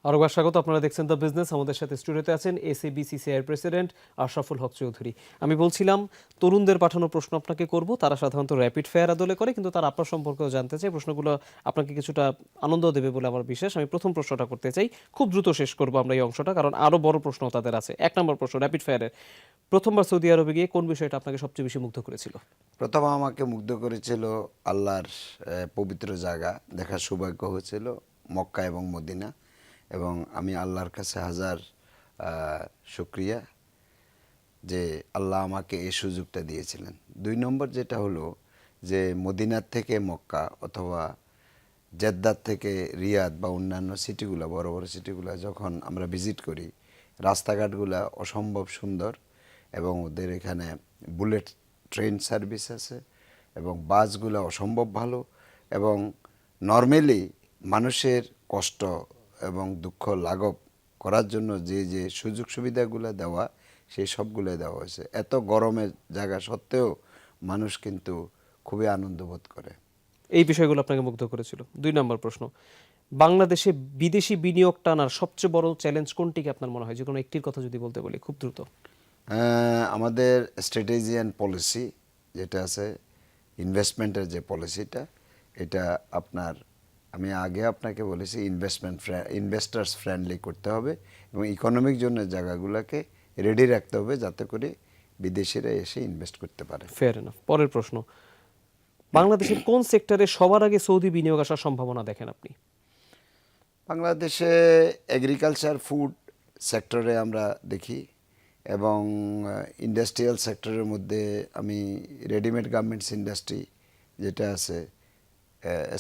আরেকবার স্বাগত। আপনারা দেখছেন দ্য বিজনেস। আমাদের সাথে স্টুডিওতে আছেন এসএবিসিসিআই প্রেসিডেন্ট আশরাফুল হক চৌধুরী। আমি বলছিলাম তরুণদের পাঠানো প্রশ্ন আপনাকে করব। তারা সাধারণত র্যাপিড ফায়ার আদলে করে, কিন্তু তারা আপনার সম্পর্কেও জানতে চাই। প্রশ্নগুলো আপনাকে কিছুটা আনন্দ দেবে বলে আমার বিশ্বাস। আমি প্রথম প্রশ্নটা করতে চাই, খুব দ্রুত শেষ করব আমরা এই অংশটা, কারণ আরও বড় প্রশ্ন তাদের আছে। 1 নম্বর প্রশ্ন, র্যাপিড ফায়ারের। প্রথমবার সৌদি আরবে গিয়ে কোন বিষয়টা আপনাকে সবচেয়ে বেশি মুগ্ধ করেছিল? প্রথম আমাকে মুগ্ধ করেছিল আল্লাহর পবিত্র জায়গা দেখার সৌভাগ্য হয়েছিল, মক্কা এবং মদিনা। এবং আমি আল্লাহর কাছে হাজার শুক্রিয়া যে আল্লাহ আমাকে এই সুযোগটা দিয়েছিলেন। 2 নম্বর যেটা হলো যে মদিনার থেকে মক্কা অথবা জেদ্দার থেকে রিয়াদ বা অন্যান্য সিটিগুলো, বড় বড় সিটিগুলো যখন আমরা ভিজিট করি, রাস্তাঘাটগুলো অসম্ভব সুন্দর এবং ওদের এখানে বুলেট ট্রেন সার্ভিস আছে এবং বাসগুলো অসম্ভব ভালো। এবং নর্মালি মানুষের কষ্ট এবং দুঃখ লাঘব করার জন্য যে যে সুযোগ সুবিধাগুলো দেওয়া, সেই সবগুলো দেওয়া হয়েছে। এত গরমের জায়গা সত্ত্বেও মানুষ কিন্তু খুবই আনন্দ বোধ করে। এই বিষয়গুলো আপনাকে মুগ্ধ করেছিল। 2 নম্বর প্রশ্ন, বাংলাদেশে বিদেশি বিনিয়োগ টানার সবচেয়ে বড় চ্যালেঞ্জ কোনটিকে আপনার মনে হয়? যে কোনো একটির কথা যদি বলতে বলি খুব দ্রুত। আমাদের স্ট্র্যাটেজি অ্যান্ড পলিসি যেটা আছে, ইনভেস্টমেন্টের যে পলিসিটা, এটা আপনার আমি আগে আপনাকে বলেছি ইনভেস্টার্স ফ্রেন্ডলি করতে হবে এবং ইকোনমিক জন্য জায়গাগুলোকে রেডি রাখতে হবে যাতে করে বিদেশিরা এসে ইনভেস্ট করতে পারে। Fair enough. পরের প্রশ্ন, বাংলাদেশের কোন সেক্টরে সবার আগে সৌদি বিনিয়োগ আসার সম্ভাবনা দেখেন আপনি? বাংলাদেশে এগ্রিকালচার ফুড সেক্টরে আমরা দেখি এবং ইন্ডাস্ট্রিয়াল সেক্টরের মধ্যে আমি রেডিমেড গার্মেন্টস ইন্ডাস্ট্রি যেটা আছে,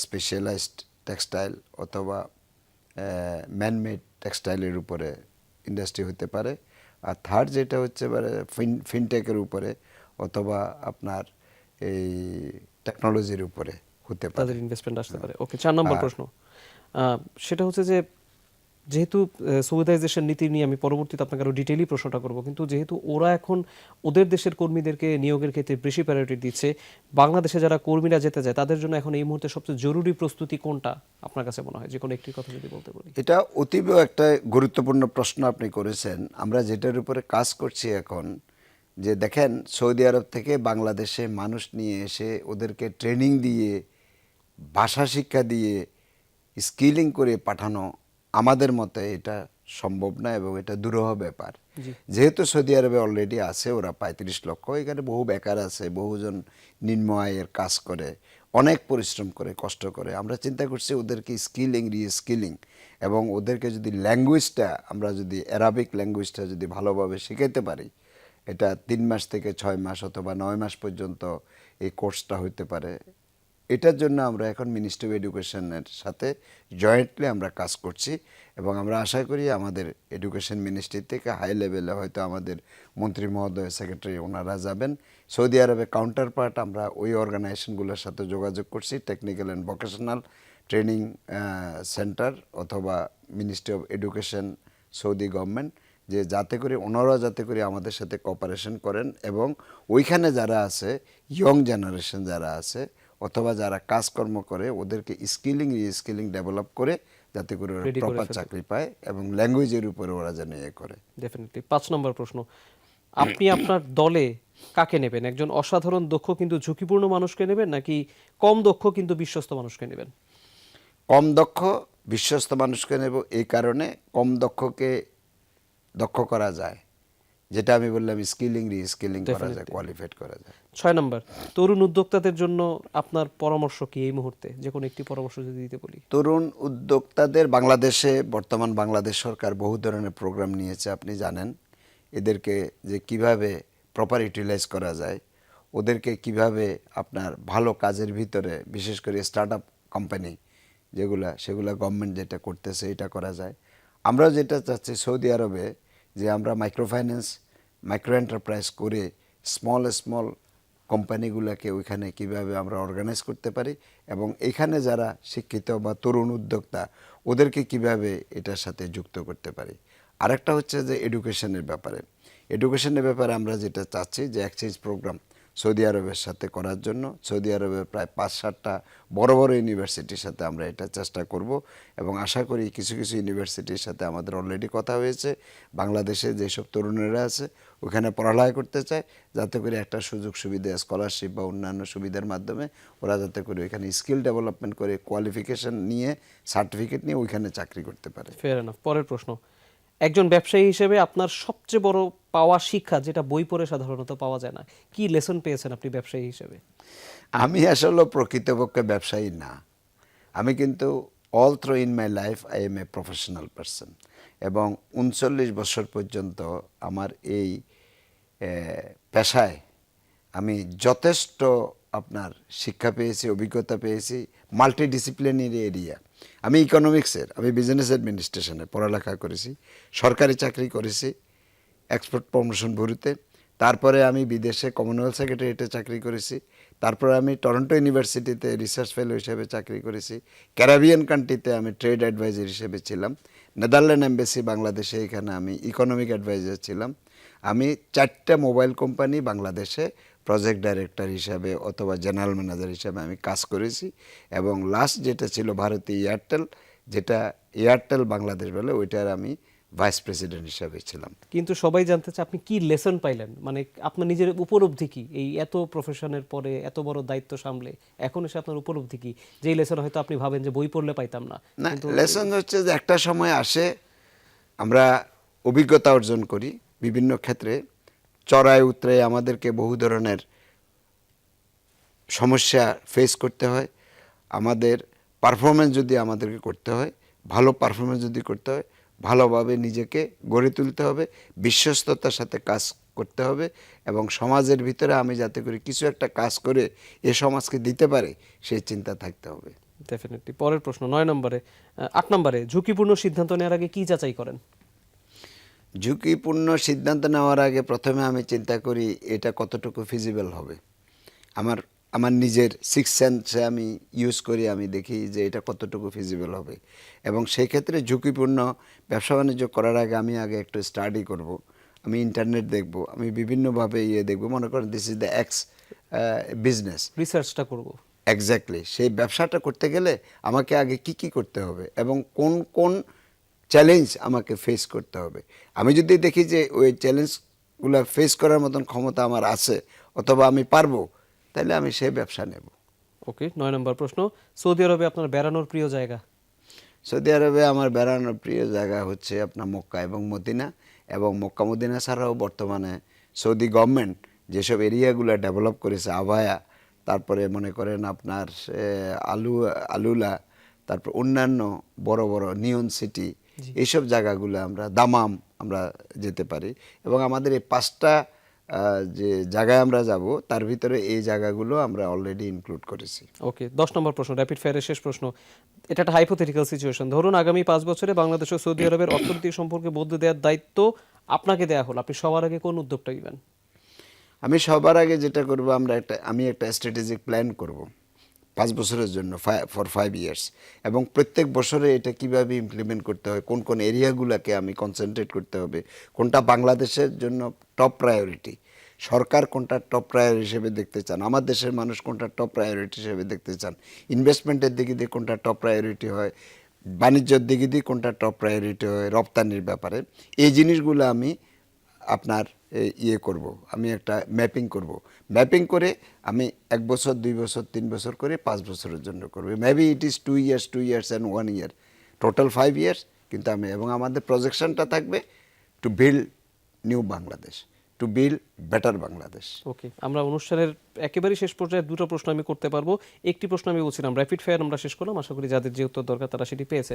স্পেশালাইজড টেক্সটাইল অথবা ম্যানমেড টেক্সটাইলের উপরে ইন্ডাস্ট্রি হতে পারে। আর থার্ড যেটা হচ্ছে ফিনটেকের উপরে অথবা আপনার এই টেকনোলজির উপরে হতে পারে। তাদের ইনভেস্টমেন্ট আসতে পারে। ওকে, 4 নম্বর প্রশ্ন, সেটা হচ্ছে যে যেহেতু সৌদিয়াইজেশন নীতি নিয়ে আমি পরবর্তীতে আপনাকে আরও ডিটেইলি প্রশ্নটা করব, কিন্তু যেহেতু ওরা এখন ওদের দেশের কর্মীদেরকে নিয়োগের ক্ষেত্রে বেশি প্রায়োরিটি দিচ্ছে, বাংলাদেশে যারা কর্মীরা যেতে যায় তাদের জন্য এখন এই মুহূর্তে সবচেয়ে জরুরি প্রস্তুতি কোনটা আপনার কাছে মনে হয়? যে কোনো একটির কথা যদি বলতে বলি। এটা অতীব একটা গুরুত্বপূর্ণ প্রশ্ন আপনি করেছেন। আমরা যেটার উপরে কাজ করছি এখন, যে দেখেন সৌদি আরব থেকে বাংলাদেশে মানুষ নিয়ে এসে ওদেরকে ট্রেনিং দিয়ে, ভাষা শিক্ষা দিয়ে, স্কিলিং করে পাঠানো আমাদের মতে এটা সম্ভব না এবং এটা দুরূহ ব্যাপার। যেহেতু সৌদি আরবে অলরেডি আছে ওরা 35 লক্ষ, এখানে বহু বেকার আছে, বহুজন নিম্ন আয়ের কাজ করে, অনেক পরিশ্রম করে, কষ্ট করে। আমরা চিন্তা করছি ওদেরকে স্কিলিং, রিস্কিলিং এবং ওদেরকে যদি ল্যাঙ্গুয়েজটা, আমরা যদি অ্যারাবিক ল্যাঙ্গুয়েজটা যদি ভালোভাবে শিখাইতে পারি, এটা 3 মাস থেকে 6 মাস অথবা 9 মাস পর্যন্ত এই কোর্সটা হইতে পারে। এটার জন্য আমরা এখন মিনিস্ট্রি অফ এডুকেশনের সাথে জয়েন্টলি আমরা কাজ করছি এবং আমরা আশা করি আমাদের এডুকেশন মিনিস্ট্রি থেকে হাই লেভেলে হয়তো আমাদের মন্ত্রী মহোদয়, সেক্রেটারি ওনারা যাবেন। সৌদি আরবে কাউন্টার পার্ট আমরা ওই অর্গানাইজেশনগুলোর সাথে যোগাযোগ করছি, technical and vocational training centre অথবা ministry of education, Saudi government, যে যাতে করে ওনারা যাতে করে আমাদের সাথে কোঅপারেশন করেন এবং ওইখানে যারা আছে, ইয়ং জেনারেশন যারা আছে অথবা যারা কাজকর্ম করে, ওদেরকে স্কিলিং, রিস্কিলিং ডেভেলপ করে যাতে করে ওরা রেডি করে প্রপার ফেলতে। চাকরি পায় এবং ল্যাঙ্গুয়েজের উপরে ওরা যেন করে। ডেফিনেটলি। 5 নম্বর প্রশ্ন, আপনি আপনার দলে কাকে নেবেন? একজন অসাধারণ দক্ষ কিন্তু ঝুঁকিপূর্ণ মানুষকে নেবেন, নাকি কম দক্ষ কিন্তু বিশ্বস্ত মানুষকে নেবেন? কম দক্ষ বিশ্বস্ত মানুষকে নেব এই কারণে, কম দক্ষকে দক্ষ করা যায়, যেটা আমি বললাম স্কিলিং, রিস্কিলিং করা যায়, কোয়ালিফাইড করা যায়। 6 নম্বর, তরুণ উদ্যোক্তাদের জন্য আপনার পরামর্শ কি এই মুহূর্তে? যে কোনো একটি পরামর্শ যদি দিতে বলি। তরুণ উদ্যোক্তাদের বাংলাদেশে বর্তমান বাংলাদেশ সরকার বহু ধরনের প্রোগ্রাম নিয়েছে, আপনি জানেন। এদেরকে যে কিভাবে প্রপার ইউটিলাইজ করা যায়, ওদেরকে কিভাবে আপনার ভালো কাজের ভিতরে, বিশেষ করে স্টার্ট আপ কোম্পানি যেগুলা, সেগুলা গভর্নমেন্ট যেটা করতেছে এটা করা যায়। আমরা যেটা চাচ্ছি সৌদি আরবে, যে আমরা মাইক্রো ফাইন্যান্স, মাইক্রো এন্টারপ্রাইজ করে স্মল কোম্পানিগুলোকে ওইখানে কিভাবে আমরা অর্গানাইজ করতে পারি এবং এখানে যারা শিক্ষিত বা তরুণ উদ্যোক্তা ওদেরকে কিভাবে এটার সাথে যুক্ত করতে পারি। আরেকটা হচ্ছে যে এডুকেশনের ব্যাপারে আমরা যেটা চাচ্ছি যে এক্সচেঞ্জ প্রোগ্রাম সৌদি আরবের সাথে করার জন্য। সৌদি আরবের প্রায় 5-7টা বড় বড় ইউনিভার্সিটির সাথে আমরা এটা চেষ্টা করব এবং আশা করি কিছু কিছু ইউনিভার্সিটির সাথে আমাদের অলরেডি কথা হয়েছে। বাংলাদেশে যেসব তরুণেরা আছে ওখানে পড়ালেখা করতে চায়, যাতে করে একটা সুযোগ সুবিধা স্কলারশিপ বা অন্যান্য সুবিধার মাধ্যমে ওরা যাতে করে ওইখানে স্কিল ডেভেলপমেন্ট করে কোয়ালিফিকেশন নিয়ে সার্টিফিকেট নিয়ে ওইখানে চাকরি করতে পারে। Fair enough. পরের প্রশ্ন, একজন ব্যবসায়ী হিসেবে আপনার সবচেয়ে বড় পাওয়া শিক্ষা যেটা বই পড়ে সাধারণত পাওয়া যায় না, কি লেসন পেয়েছেন আপনি ব্যবসায়ী হিসেবে? আমি আসলে প্রকৃতপক্ষে ব্যবসায়ী না। আমি কিন্তু all through in my life I M a professional person এবং 39 বছর পর্যন্ত আমার এই পেশায় আমি যথেষ্ট আপনার শিক্ষা পেয়েছি, অভিজ্ঞতা পেয়েছি, মাল্টিডিসিপ্লিনারি এরিয়া। আমি ইকোনমিক্সের, আমি বিজনেস অ্যাডমিনিস্ট্রেশনে পড়ালেখা করেছি, সরকারি চাকরি করেছি এক্সপোর্ট প্রমোশন ব্যুরোতে। তারপরে আমি বিদেশে কমনওয়েলথ সেক্রেটারিয়েটে চাকরি করেছি। তারপরে আমি টরন্টো ইউনিভার্সিটিতে রিসার্চ ফেলো হিসেবে চাকরি করেছি। ক্যারিবিয়ান কান্ট্রিতে আমি ট্রেড অ্যাডভাইজার হিসেবে ছিলাম। নেদারল্যান্ড এমবাসি বাংলাদেশে, এখানে আমি ইকোনমিক অ্যাডভাইজার ছিলাম। আমি 4টা মোবাইল কোম্পানি বাংলাদেশে প্রজেক্ট ডাইরেক্টর হিসাবে অথবা জেনারেল ম্যানেজার হিসাবে আমি কাজ করেছি এবং লাস্ট যেটা ছিল ভারতীয় এয়ারটেল, যেটা এয়ারটেল বাংলাদেশ বলে, ওইটার আমি ভাইস প্রেসিডেন্ট হিসাবে ছিলাম। কিন্তু সবাই জানতে চায় আপনি কি লেসন পাইলেন, মানে আপনার নিজের উপলব্ধি কি এই এত প্রফেশনের পরে এত বড় দায়িত্ব সামলে এখন এসে আপনার উপলব্ধি কি, যেই লেসন হয়তো আপনি ভাবেন যে বই পড়লে পাইতাম না? না, লেসন হচ্ছে যে একটা সময় আসে, আমরা অভিজ্ঞতা অর্জন করি বিভিন্ন ক্ষেত্রে, চড়াই উতরাই আমাদেরকে বহু ধরনের সমস্যা ফেস করতে হয়। আমাদের পারফরমেন্স যদি আমাদেরকে করতে হয়, ভালো পারফরমেন্স যদি করতে হয়, ভালোভাবে নিজেকে গড়ে তুলতে হবে, বিশ্বস্ততার সাথে কাজ করতে হবে এবং সমাজের ভিতরে আমি যাতে করে কিছু একটা কাজ করে এ সমাজকে দিতে পারে সেই চিন্তা থাকতে হবে। ডেফিনেটলি। পরের প্রশ্ন 9 নম্বরে, 8 নম্বরে, ঝুঁকিপূর্ণ সিদ্ধান্ত নেওয়ার আগে কি যাচাই করেন? ঝুঁকিপূর্ণ সিদ্ধান্ত নেওয়ার আগে প্রথমে আমি চিন্তা করি এটা কতটুকু ফিজিবল হবে। আমার আমার নিজের সিক্স সেন্সে আমি ইউজ করি, আমি দেখি যে এটা কতটুকু ফিজিবল হবে এবং সেই ক্ষেত্রে ঝুঁকিপূর্ণ ব্যবসা বাণিজ্য করার আগে আমি আগে একটু স্টাডি করব, আমি ইন্টারনেট দেখব, আমি বিভিন্নভাবে দেখব। মনে করেন this is the X business, রিসার্চটা করব। এক্স্যাক্টলি। সেই ব্যবসাটা করতে গেলে আমাকে আগে কি কি করতে হবে এবং কোন কোন চ্যালেঞ্জ আমাকে ফেস করতে হবে। আমি যদি দেখি যে ওই চ্যালেঞ্জগুলো ফেস করার মতন ক্ষমতা আমার আছে অথবা আমি পারবো, তাহলে আমি সেই ব্যবসা নেব। ওকে, 9 নম্বর প্রশ্ন, সৌদি আরবে আপনার বেড়ানোর প্রিয় জায়গা? সৌদি আরবে আমার বেড়ানোর প্রিয় জায়গা হচ্ছে আপনার মক্কা এবং মদিনা, এবং মক্কা মদিনা ছাড়াও বর্তমানে সৌদি গভর্নমেন্ট যেসব এরিয়াগুলো ডেভেলপ করেছে, আবায়া, তারপরে মনে করেন আপনার আলুলা, তারপর অন্যান্য বড় বড় নিয়ন সিটি, এইসব জায়গাগুলো আমরা দামাম আমরা যেতে পারি এবং আমাদের এই 5টা যে জায়গায় আমরা যাব তার ভিতরে এই জায়গাগুলো আমরা অলরেডি ইনক্লুড করেছি। ওকে, 10 নম্বর প্রশ্ন, র্যাপিড ফায়ারের শেষ প্রশ্ন। এটা একটা হাইপোথেটিক্যাল সিচুয়েশন। ধরুন আগামী 5 বছরে বাংলাদেশ ও সৌদি আরবের অর্থনৈতিক সম্পর্কে বদলে দেওয়ার দায়িত্ব আপনাকে দেওয়া হলো, আপনি সবার আগে কোন উদ্যোগটা নেবেন? আমি সবার আগে যেটা করব, আমি একটা স্ট্র্যাটেজিক প্ল্যান করব 5 বছরের জন্য, ফর 5 ইয়ার্স, এবং প্রত্যেক বছরে এটা কিভাবে ইমপ্লিমেন্ট করতে হয়, কোন কোন এরিয়াগুলোকে আমি কনসেন্ট্রেট করতে হবে, কোনটা বাংলাদেশের জন্য টপ প্রায়োরিটি, সরকার কোনটা টপ প্রায়োরিটি হিসেবে দেখতে চান, আমার দেশের মানুষ কোনটা টপ প্রায়োরিটি হিসেবে দেখতে চান, ইনভেস্টমেন্টের দিকে দিয়ে কোনটা টপ প্রায়োরিটি হয়, বাণিজ্যের দিকে দিয়ে কোনটা টপ প্রায়োরিটি হয়, রপ্তানির ব্যাপারে, এই জিনিসগুলো আমি আপনার করব, আমি একটা ম্যাপিং করব। ম্যাপিং করে আমি 1 বছর 2 বছর 3 বছর করে 5 বছরের জন্য করব। Maybe it is 2 years and 1 year, total 5 years. কিন্তু আমি এবং আমাদের প্রজেকশনটা থাকবে to build new Bangladesh, to build better Bangladesh. Okay, আমরা অনুষ্ঠানের একেবারে শেষ পর্যায়ে দুটো প্রশ্ন আমি করতে পারবো। একটি প্রশ্ন আমি বলছিলাম র্যাপিড ফায়ার আমরা শেষ করলাম, আশা করি যাদের যে উত্তর দরকার তারা সেটি পেয়েছে।